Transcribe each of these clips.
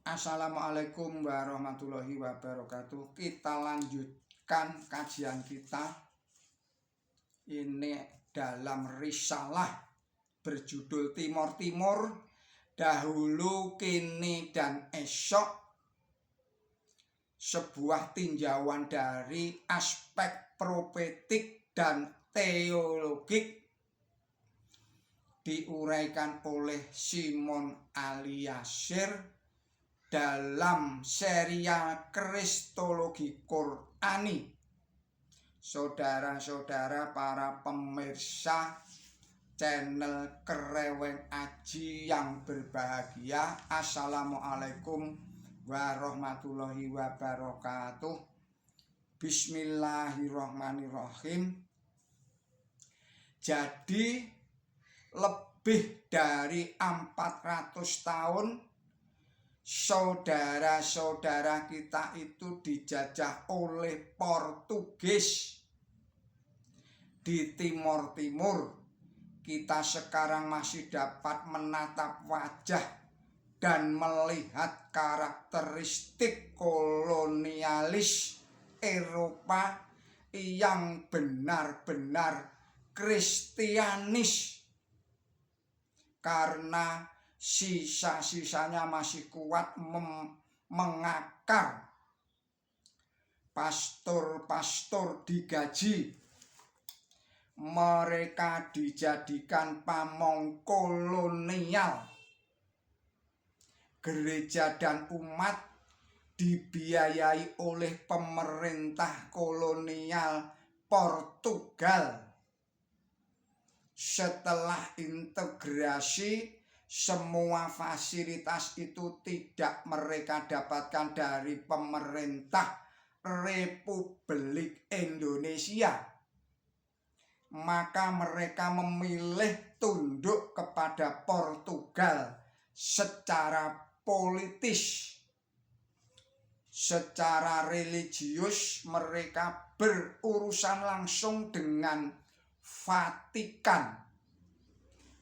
Assalamualaikum warahmatullahi wabarakatuh. Kita lanjutkan kajian kita ini dalam risalah berjudul Timor Timur, Dahulu, Kini, dan Esok. Sebuah tinjauan dari aspek profetik dan teologik diuraikan oleh Simon Aliasir dalam serial Kristologi Qur'ani. Saudara-saudara para pemirsa channel Kreweng Aji yang berbahagia, Assalamualaikum warahmatullahi wabarakatuh. Bismillahirrahmanirrahim. Jadi lebih dari 400 tahun saudara-saudara kita itu dijajah oleh Portugis di Timor Timur. Kita sekarang masih dapat menatap wajah dan melihat karakteristik kolonialis Eropa yang benar-benar Kristianis, karena sisa-sisanya masih kuat mengakar. Pastor-pastor digaji, mereka dijadikan pamong kolonial. Gereja dan umat dibiayai oleh pemerintah kolonial Portugal. Setelah integrasi, semua fasilitas itu tidak mereka dapatkan dari pemerintah Republik Indonesia. Maka mereka memilih tunduk kepada Portugal secara politis. Secara religius mereka berurusan langsung dengan Vatikan.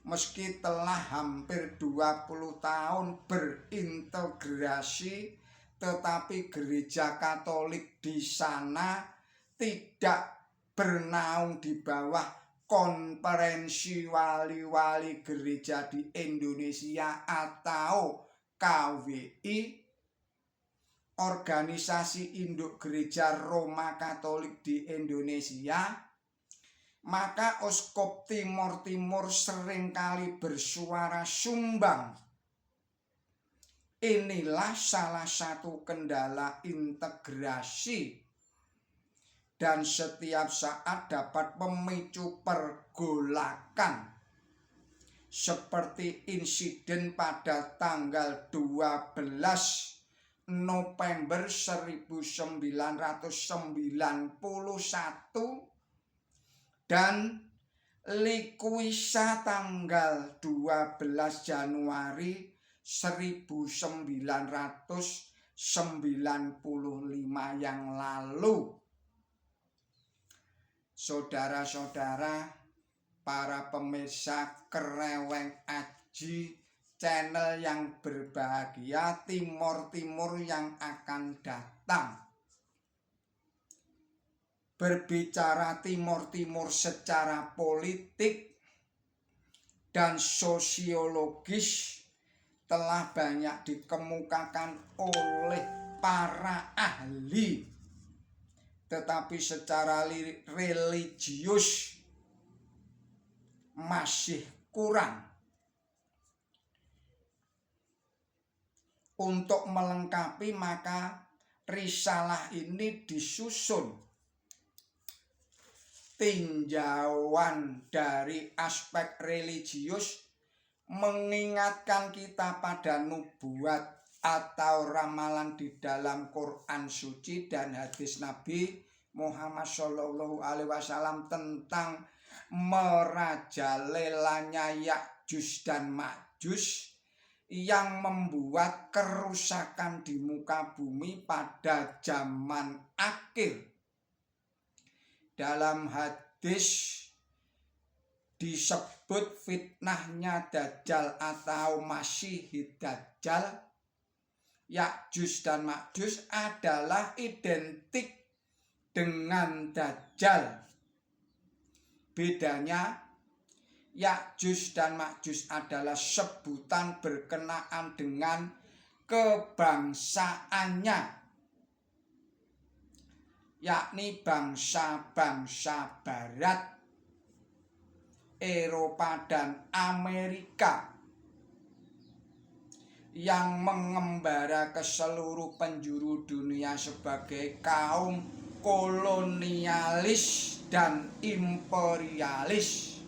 Meski telah hampir 20 tahun berintegrasi, tetapi gereja Katolik di sana tidak bernaung di bawah Konferensi Wali-Wali Gereja di Indonesia atau KWI, Organisasi Induk Gereja Roma Katolik di Indonesia. Maka Uskup Timor Timur seringkali bersuara sumbang. Inilah salah satu kendala integrasi, dan setiap saat dapat memicu pergolakan, seperti insiden pada tanggal 12 November 1991 dan Likuisa tanggal 12 Januari 1995 yang lalu. Saudara-saudara para pemirsa Kreweng Aji channel yang berbahagia, Timor Timur yang akan datang. Berbicara Timor Timur secara politik dan sosiologis telah banyak dikemukakan oleh para ahli, tetapi secara religius masih kurang. Untuk melengkapi, maka risalah ini disusun tinjauan dari aspek religius, mengingatkan kita pada nubuat atau ramalan di dalam Quran suci dan hadis Nabi Muhammad SAW tentang merajalelanya Ya'juj dan Ma'juj yang membuat kerusakan di muka bumi pada zaman akhir. Dalam hadis disebut fitnahnya Dajjal atau Masih Dajjal Ya'juj dan Ma'juj adalah identik dengan Dajjal. Bedanya, Ya'juj dan Ma'juj adalah sebutan berkenaan dengan kebangsaannya, yakni bangsa-bangsa Barat, Eropa dan Amerika yang mengembara ke seluruh penjuru dunia sebagai kaum kolonialis dan imperialis.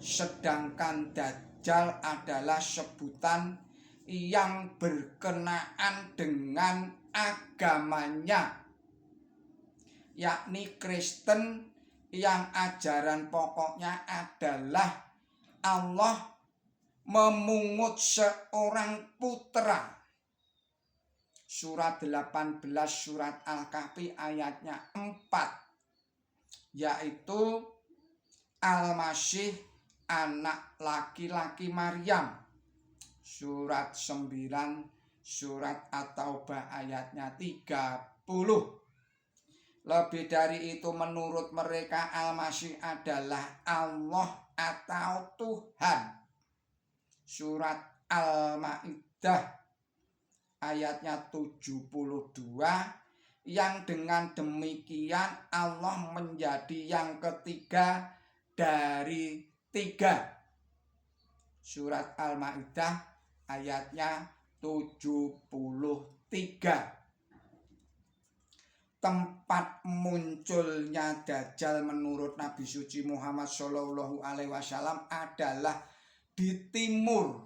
Sedangkan Dajjal adalah sebutan yang berkenaan dengan agamanya, yakni Kristen, yang ajaran pokoknya adalah Allah memungut seorang putra. Surat 18 surat Al-Kahfi ayatnya 4, yaitu Al-Masih anak laki-laki Maryam. Surat 9 surat At-Taubah ayatnya 30. Lebih dari itu, menurut mereka Al-Masih adalah Allah atau Tuhan. Surat Al-Maidah ayatnya 72, yang dengan demikian Allah menjadi yang ketiga dari tiga. Surat Al-Maidah ayatnya 73. Tempat munculnya Dajjal menurut Nabi suci Muhammad SAW adalah di timur,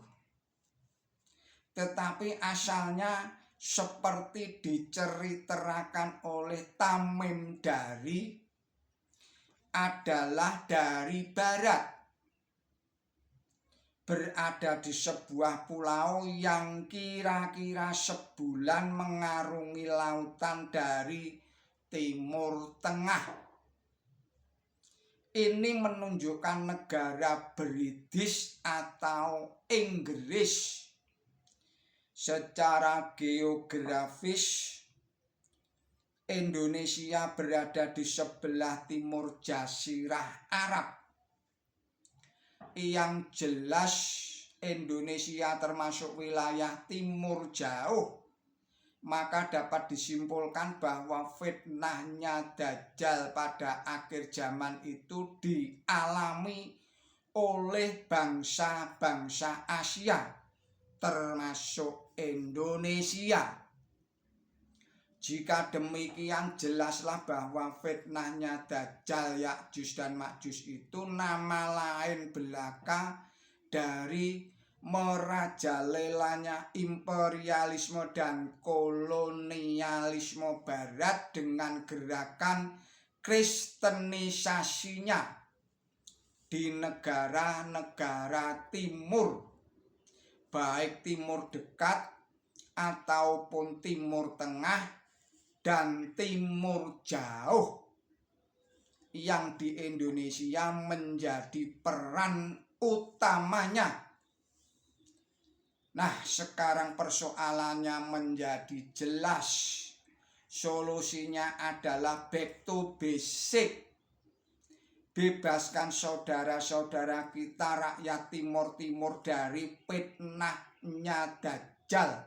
tetapi asalnya seperti diceritakan oleh Tamim Dari adalah dari barat, berada di sebuah pulau yang kira-kira sebulan mengarungi lautan dari Timur Tengah. Ini menunjukkan negara British atau Inggris. Secara geografis, Indonesia berada di sebelah timur Jazirah Arab. Yang jelas Indonesia termasuk wilayah timur jauh. Maka dapat disimpulkan bahwa fitnahnya Dajjal pada akhir zaman itu dialami oleh bangsa-bangsa Asia, termasuk Indonesia. Jika demikian, jelaslah bahwa fitnahnya Dajjal, Ya'juj dan Ma'juj itu nama lain belaka dari merajalelanya imperialisme dan kolonialisme Barat dengan gerakan kristenisasinya di negara-negara timur, baik timur dekat ataupun timur tengah dan timur jauh, yang di Indonesia menjadi peran utamanya. Nah, sekarang persoalannya menjadi jelas. Solusinya adalah back to basic. Bebaskan saudara-saudara kita rakyat Timur-Timur dari fitnahnya Dajjal,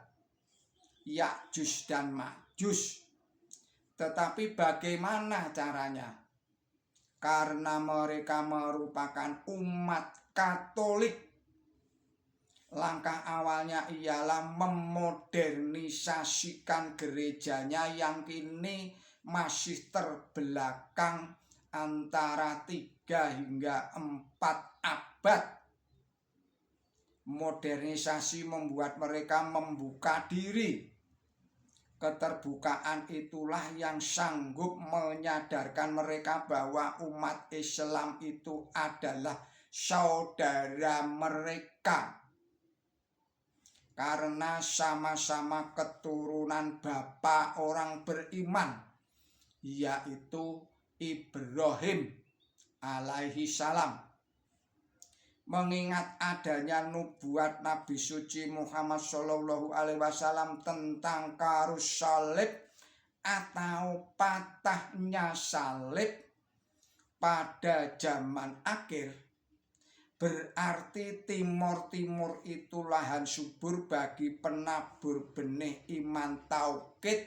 Ya'juj dan Ma'juj. Tetapi bagaimana caranya? Karena mereka merupakan umat Katolik, langkah awalnya ialah memodernisasikan gerejanya yang kini masih terbelakang antara 3 hingga 4 abad. Modernisasi membuat mereka membuka diri. Keterbukaan itulah yang sanggup menyadarkan mereka bahwa umat Islam itu adalah saudara mereka, karena sama-sama keturunan bapa orang beriman, yaitu Ibrahim alaihi salam. mengingat adanya nubuat Nabi suci Muhammad Shallallahu Alaihi Wasallam tentang karus salib atau patahnya salib pada zaman akhir, berarti timur-timur itu lahan subur bagi penabur benih iman tauhid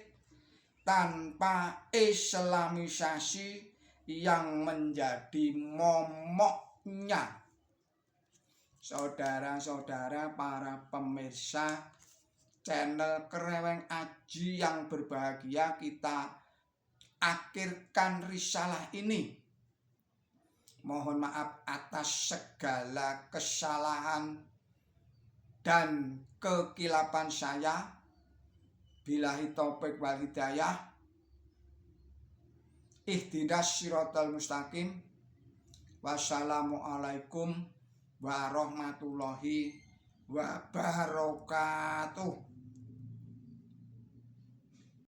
tanpa islamisasi yang menjadi momoknya. Saudara-saudara para pemirsa channel Kreweng Aji yang berbahagia, kita akhirkan risalah ini. Mohon maaf atas segala kesalahan dan kekilapan saya. Billahi taufiq wal hidayah. Ihdinas siratal mustaqim. Wassalamualaikum warahmatullahi wabarakatuh.